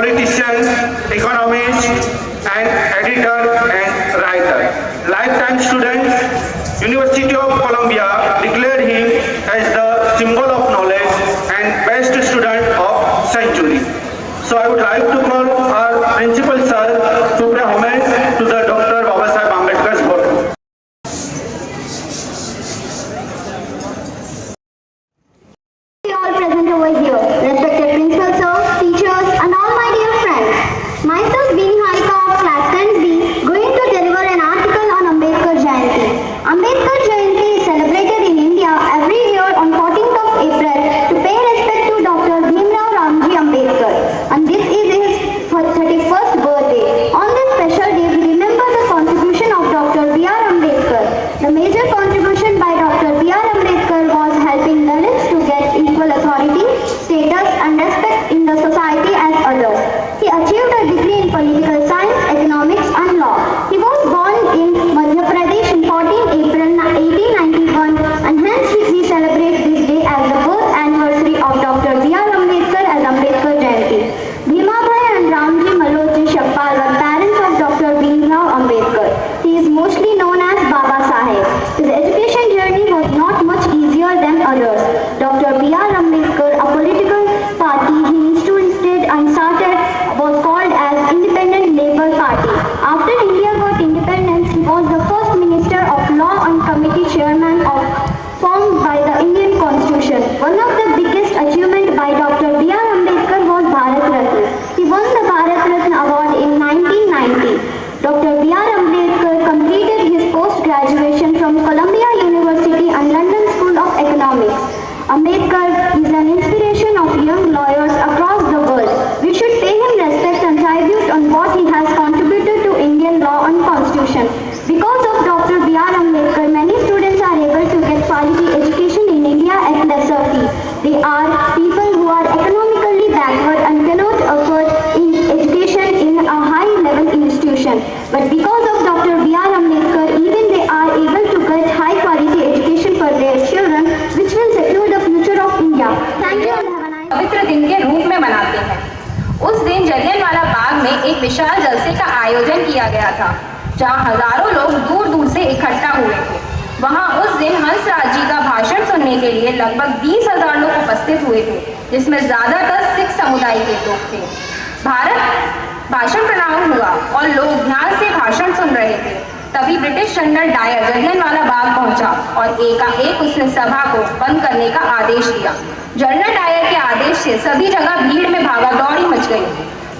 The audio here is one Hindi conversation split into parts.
politician, economist, and editor and writer. Lifetime student, University of Columbia declared him as the symbol of knowledge and best student of century. So I would like to call our principal sir to pay homage to the Dr. Babasaheb Ambedkar's birth. All present over here, respected principal sir, teachers, and all my dear friends. Myself, Bini Harika of class 10B, going to deliver an article on Ambedkar Jayanti. Ambedkar Jayanti is celebrated in India every year on 14th of April to pay respect to Dr. Bhimrao Ramji Ambedkar, and this is his 31st birthday. On this special day, we remember the contribution of Dr. B.R. Ambedkar. The major contribution by Dr. B.R. Ambedkar was helping Dalits to get equal authority, status, and respect in the society as others. He achieved a degree in political science, economics, and law. He was born in Madhya Pradesh on 14 April 1891, and hence we celebrate this day as the birth anniversary of Dr. B.R. Ambedkar as Ambedkar Jayanti. Bhimabhai and Ramji Malloji Shakpal were parents of Dr. Bhimrao Ambedkar. He is mostly known as Baba Saheb. His education journey was not much easier than others. Dr. B.R. Ambedkar, a political party he instituted and started, was called as Independent Labour Party. After India got independence, he was the first Minister of Law and Committee Chairman formed by the Indian Constitution. One of the biggest achievements by Dr. B.R. Ambedkar was Bharat Ratna. He won the Bharat Ratna Award in 1990. Dr. B.R. Ambedkar completed his post-graduation from Columbia University and London School of Economics. Ambedkar is an inspiration of young lawyers across the world. We should pay him respect and tribute on what he has contributed to Indian law and constitution. Because of Dr. B.R. Ambedkar, many students are able to get quality education in India at lesser fee. They are people who are economically backward and cannot afford education in a high-level institution. But because of Dr. B.R. Ambedkar, even they are able to get high-quality education for their children, which will secure the future of India. Thank you and have a nice day. पवित्र दिन के रूप में मनाते हैं। उस दिन जलियांवाला बाग में एक विशाल जलसे का आयोजन किया गया था, जहां हजारों लोग दूर दूर से इकट्ठा हुए थे। वहां उस दिन हंसराज जी का भाषण सुनने के लिए लगभग 20,000 लोग उपस्थित हुए थे, जिसमें ज्यादातर सिख समुदाय के लोग थे। भाषण प्रारंभ हुआ और लोग ध्यान से भाषण सुन रहे थे। तभी British general Dyer Jallianwala Bagh पहुंचा और एकाएक उसने सभा को बंद करने का आदेश दिया। जनरल डायर के आदेश से सभी जगह भीड़ में भागा दौड़ी मच गई।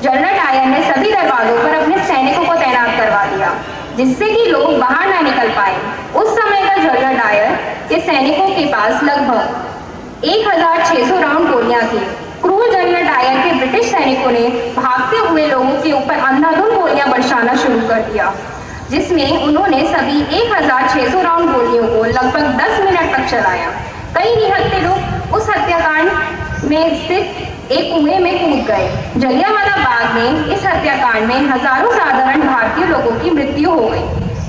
जनरल डायर ने सभी दरवाजों पर अपने सैनिकों को तैनात करवा दिया, जिससे कि लोग बाहर न निकल पाए। उस समय का जनरल डायर के सैनिकों के पास लगभग 1600 राउंड गोलियां थी। क्रूर जनरल डायर के ब्रिटिश सैनिकों ने भागते हुए लोगों के ऊपर अंधाधुंध गोलियां बरसाना शुरू कर दिया, जिसमें उन्होंने सभी 1600 राउंड गोलियों को लगभग 10 मिनट तक चलाया। कई निहत्थे लोग उस हत्याकांड में स्थित एक कुएं में कूद गए। जलियांवाला बाग में इस हत्याकांड में हजारों साधारण भारतीय लोगों की मृत्यु हो गई।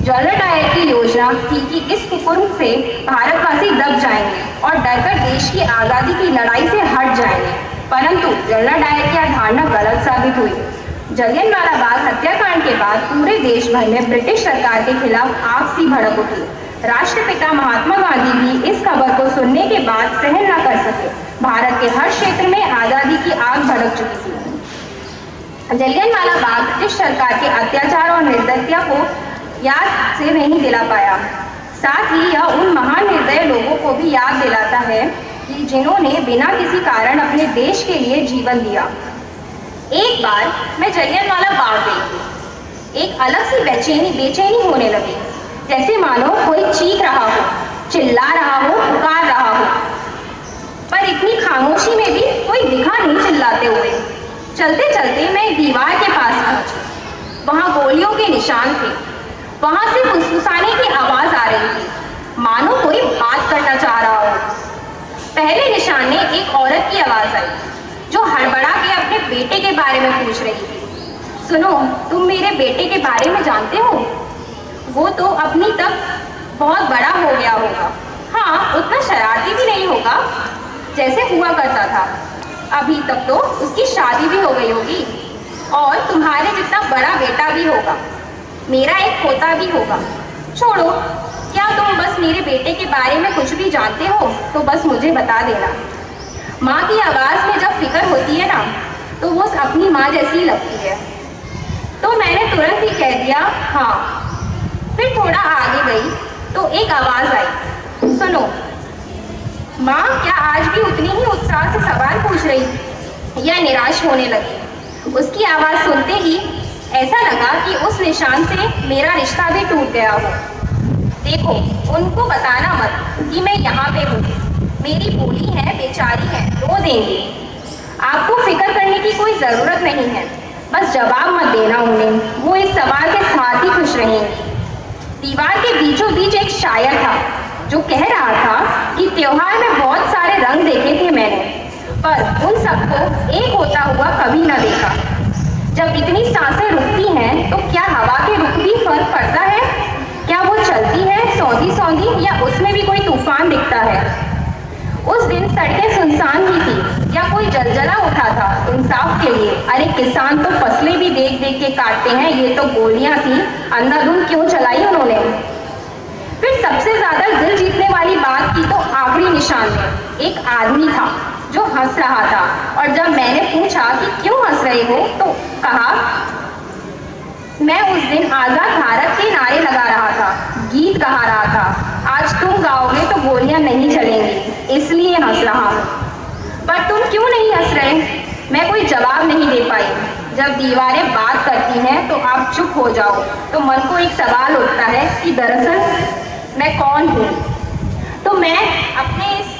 जनरल डायर की योजना थी कि इस कुकर्म से भारतवासी दब जाएंगे और डरकर देश की आजादी की लड़ाई से हट जाएंगे, परंतु जनरल डायर की धारणा गलत साबित हुई। जलियांवाला बाग हत्याकांड के बाद पूरे देश भर में ब्रिटिश सरकार के खिलाफ आपसी भड़क उठी। राष्ट्रपिता महात्मा गांधी भी इस खबर को सुनने के बाद सहन न कर सके। भारत के हर क्षेत्र में आजादी की आग भड़क चुकी थी। जलियांवाला बाग ब्रिटिश सरकार के अत्याचार और निर्दयता को याद से नहीं दिला पाया। साथ ही यह उन महान निर्दय लोगों को भी याद दिलाता है कि जिन्होंने बिना किसी कारण अपने देश के लिए जीवन दिया। एक बार मैं जलियांवाला बाग गई थी। एक अलग सी बेचैनी होने लगी, जैसे मानो कोई चीख रहा हो, चिल्ला रहा हो, पुकार रहा हो, पर इतनी खामोशी में भी कोई दिखा नहीं चिल्लाते हुए। चलते चलते मैं एक दीवार के पास पहुंची। वहां गोलियों के निशान थे। वहां से फुसफुसाने की आवाज आ रही थी, मानो कोई बात करना चाह रहा हो। पहले निशान में एक औरत की आवाज आई, जो हड़बड़ा के अपने बेटे के बारे में पूछ रही थी। सुनो, तुम मेरे बेटे के बारे में जानते हो? वो तो अपनी तक बहुत बड़ा हो गया होगा। हाँ, उतना शरारती भी नहीं होगा जैसे हुआ करता था। अभी तक तो उसकी शादी भी हो गई होगी। बड़ा बेटा भी होगा, मेरा एक पोता भी होगा। छोड़ो, क्या तुम बस मेरे बेटे के बारे में कुछ भी जानते हो तो बस मुझे बता देना। माँ की आवाज़ में जब फिक्र होती है ना, तो वो अपनी माँ जैसी ही लगती है। तो मैंने तुरंत ही कह दिया हाँ। फिर थोड़ा आगे गई तो एक आवाज़ आई, सुनो। माँ क्या आज भी उतनी ही उत्साह से सवाल पूछ रही या निराश होने लगी? उसकी आवाज़ सुनते ही ऐसा लगा कि उस निशान से मेरा रिश्ता भी टूट गया हो। देखो, उनको बताना मत कि मैं यहाँ पे हूँ, मेरी बोली है, बेचारी है, रो देंगी। आपको फिक्र करने की कोई ज़रूरत नहीं है, बस जवाब मत देना उन्हें, वो इस सवाल के साथ ही खुश रहेंगी। दीवार के बीचों बीच एक शायर था जो कह रहा था कि त्योहार में बहुत सारे रंग देखे थे मैंने, पर उन सबको एक होता हुआ कभी ना देखा। जब इतनी सांसें रुकती हैं तो क्या हवा के रुख भी फर्क पड़ता है? क्या वो चलती है सौंधी सौंधी या उसमें भी कोई तूफान दिखता है? उस दिन सड़कें सुनसान ही थी या कोई जलजला उठा था इंसाफ के लिए? अरे किसान तो फसलें भी देख देख के काटते हैं, ये तो गोलियां थी, अंधाधुंध क्यों चलाई उन्होंने? फिर सबसे ज्यादा दिल जीतने वाली बात की तो आखिरी निशान में एक आदमी था जो हंस रहा था, और जब मैंने पूछा कि क्यों हंस रहे हो तो कहा, मैं उस दिन आजाद भारत के नारे लगा रहा था, गीत गा रहा था, आज तुम गाओगे तो गोलियां नहीं चलेंगी, इसलिए हंस रहा हूँ। पर तुम क्यों नहीं हंस रहे? मैं कोई जवाब नहीं दे पाई। जब दीवारें बात करती हैं तो आप चुप हो जाओ तो मन को एक सवाल उठता है कि दरअसल मैं कौन हूँ। तो मैं अपने इस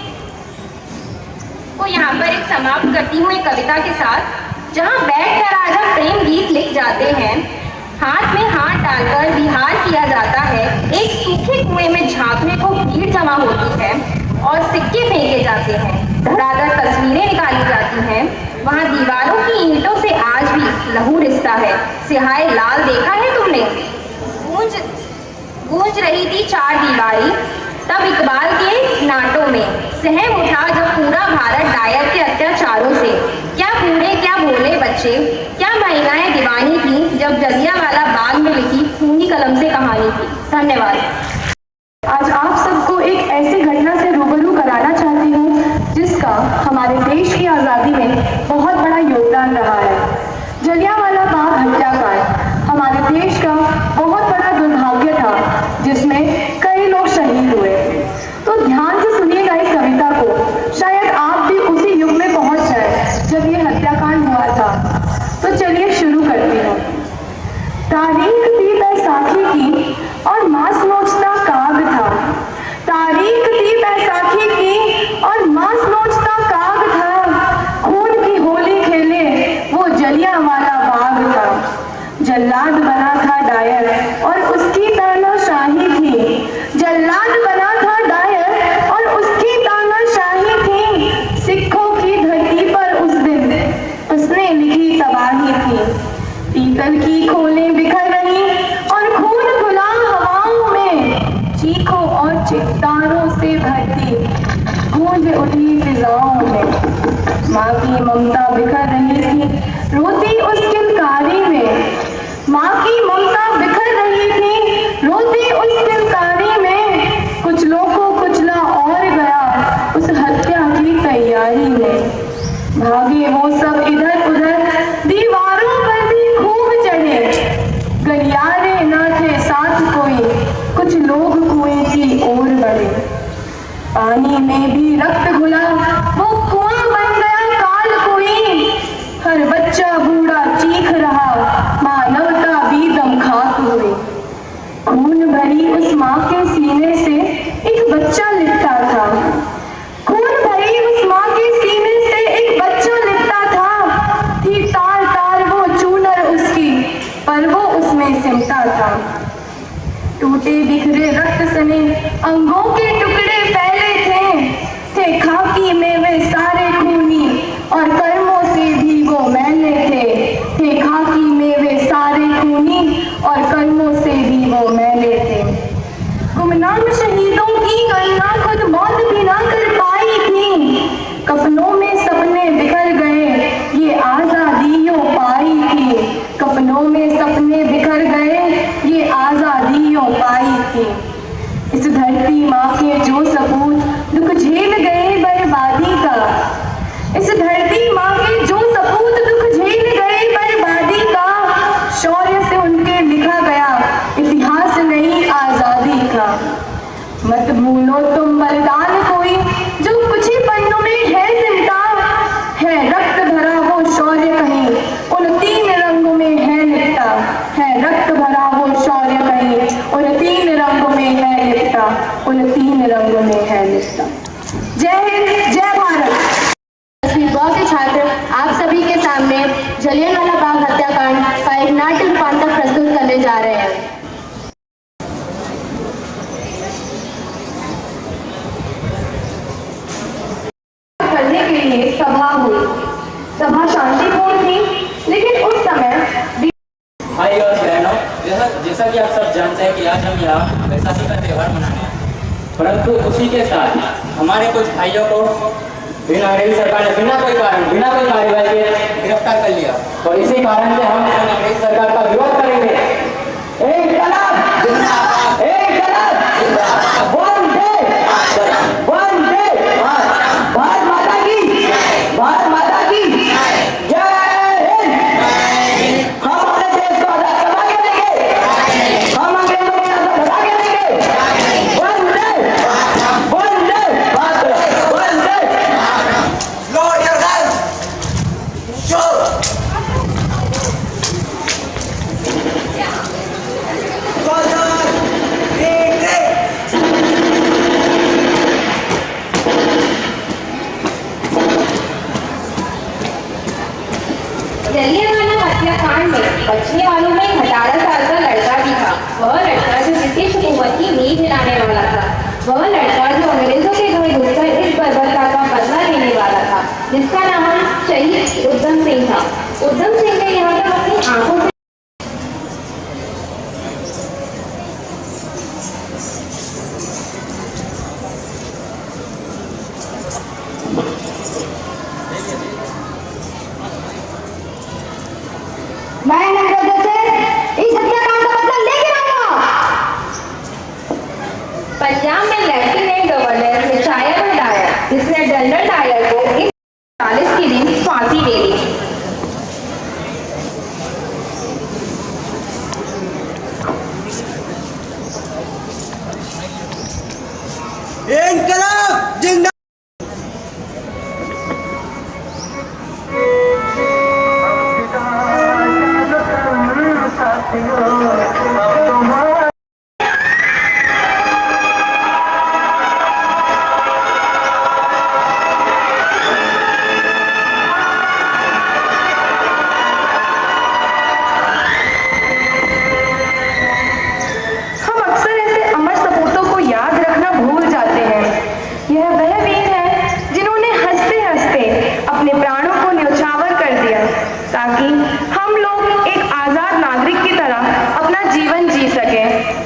को यहाँ पर एक समाप्त करती हूँ एक कविता के साथ, जहाँ बैठकर आज हम प्रेम गीत लिख जाते हैं, हाथ में हाथ डालकर विहार किया जाता है, एक सूखे कुएं में झांकने को भीड़ जमा होती है और सिक्के फेंके जाते हैं, धड़ाधड़ तस्वीरें निकाली जाती हैं, वहाँ दीवारों की ईंटों से आज भी लहू रिसता है। सिहाए लाल देखा है तुमने? गूंज रही थी चार दीवारी तब इकबाल के नाटों में, सहम उठा जब पूरा भारत डायर के अत्याचारों से। क्या बूढ़े क्या भोले बच्चे, क्या महिलाएं दीवानी थी जब जलियांवाला बाग में लिखी खूनी कलम से कहानी थी। धन्यवाद। आज आप सबको एक ऐसी घटना से रूबरू कराना चाहती हूँ जिसका हमारे देश की आज़ादी में बहुत बड़ा योगदान रहा है। जलियांवाला बाग हत्याकांड हमारे देश का बहुत बड़ा दुर्भाग्य था जिसमें कई लोग शहीद हुए। तो ध्यान से सुनिएगा इस कविता को, शायद आप भी उसी युग में पहुंच जाए जब ये हत्याकांड हुआ था। तो चलिए शुरू करती हूँ। तारीख थी बैसाखी की और मांस नोचता काग था। तारीख थी बैसाखी की और मांस नोचता काग था। खून की होली खेले वो जलियांवाला बाग था। जल्लाद बना था डायर और उसकी तानाशाही थी। जल्लाद बना था डायर और उसकी तानाशाही थी। सिखों की धरती पर उस दिन उसने लिखी तबाही थी। पीतल की खोलें बिखर रही और खून खुला हवाओं में। चीखों और चित्कारों से भरती गूंज उठी फिजाओं में। माँ की ममता बिखर रही थी रोती उस किलकारी में। माँ की ममता बिखर रही थी रोती उस किलकारी में। कुछ लोगों कुचला और गया उस हत्या की तैयारी में। भागे वो सब इधर उधर दीवारों पर भी खूब चढ़े। गलियारे न थे साथ कोई, कुछ लोग कुएं की ओर बढ़े। पानी में भी रक्त घुला वो कुआं बन गया काल कोई। हर बच्चा बूढ़ा चीख रहा, मानवता भी दमखाक हुई। खून भरी उस माँ के सीने से एक बच्चा लिपटा था। खून भरी उस माँ के सीने से एक बच्चा लिपटा था। थी तार तार वो चूनर उसकी, पर वो उसमें सिमटा था। टूटे बिखरे रक्त सने अंगों के टुकड़े फैले थे खाकी में वे सारे खूनी और कर्मों से भी वो मैले थे खाकी में वे सारे खूनी और कर्मों से भी वो मैले थे। गुमनाम शहीदों की गणना खुद मौत भी ना कर पाई थी। कफनों में सपने बिखर गए ये आजादियों पाई थी। कफनों में के जो सपूत दुख झेल गए बर्बादी का, इस धरती माँ के जो सपूत दुख झेल गए बर्बादी का, शौर्य से उनके लिखा गया इतिहास नई आजादी का। मत भूलो तुम बलिदान कोई जो कुछ ही पन्नों में है सिमटा, है रक्त भरा वो शौर्य कहीं उन 3 रंगों में है लिपटा, है रक्त भरा वो शौर्य कहीं उन 3 रंगों में है लिपटा, उन 3 रंगों में है लिपटा। जय हिंद, जय भारत। 10वीं ब के छात्र आप सभी के सामने जलियांवाला बाग हत्याकांड का एक नाट्य रूपांतर प्रस्तुत करने जा रहे हैं। करने के लिए सभा हुई। सभा शांतिपूर्ण थी, लेकिन उस समय भाई और बहनों, जैसा कि आप सब जानते हैं कि आज हम यहाँ बैसाखी का त्यौहार मनाने हैं, परंतु उसी के साथ हमारे कुछ भाइयों को बिना अंग्रेजी सरकार ने बिना कोई कार्यवाही के गिरफ्तार कर लिया, और इसी कारण से हम अंग्रेजी सरकार का विरोध करेंगे। भारत माता की जय हिंद। हम अपने देश को आजाद करवा के देंगे, हम अंग्रेजों को आजाद करवा के देंगे। वंदे वंदे मातरम, वंदे। Lower your hands. Show. Jallianwala हत्याकांड में बचने वालों में 18 साल का लड़का भी था। वह लड़का जो ब्रिटिश हुकूमत की नींद हिलाने वाला था, वह लड़का जो अंग्रेजों के घर घुसकर इस बर्बरता का बदला लेने वाला था, जिसका नाम शहीद उधम सिंह था। उधम सिंह ने यहाँ तक अपनी आंखों से मैं अंग्रेजों से इस हत्याकांड का बदला लेके रहूंगा। पंजाब में लेफ्टिनेंट गवर्नर मिर्चाया डायर, जिसने जनरल डायर को इस 40 के दिन फांसी दे दी। इंकलाब जिंदा। हम अक्सर ऐसे अमर सपूतों को याद रखना भूल जाते हैं। यह वह वीर है जिन्होंने हंसते हंसते अपने प्राणों को न्यौछावर कर दिया, ताकि हम लोग एक आजाद नागरिक की तरह अपना जीवन जी सकें।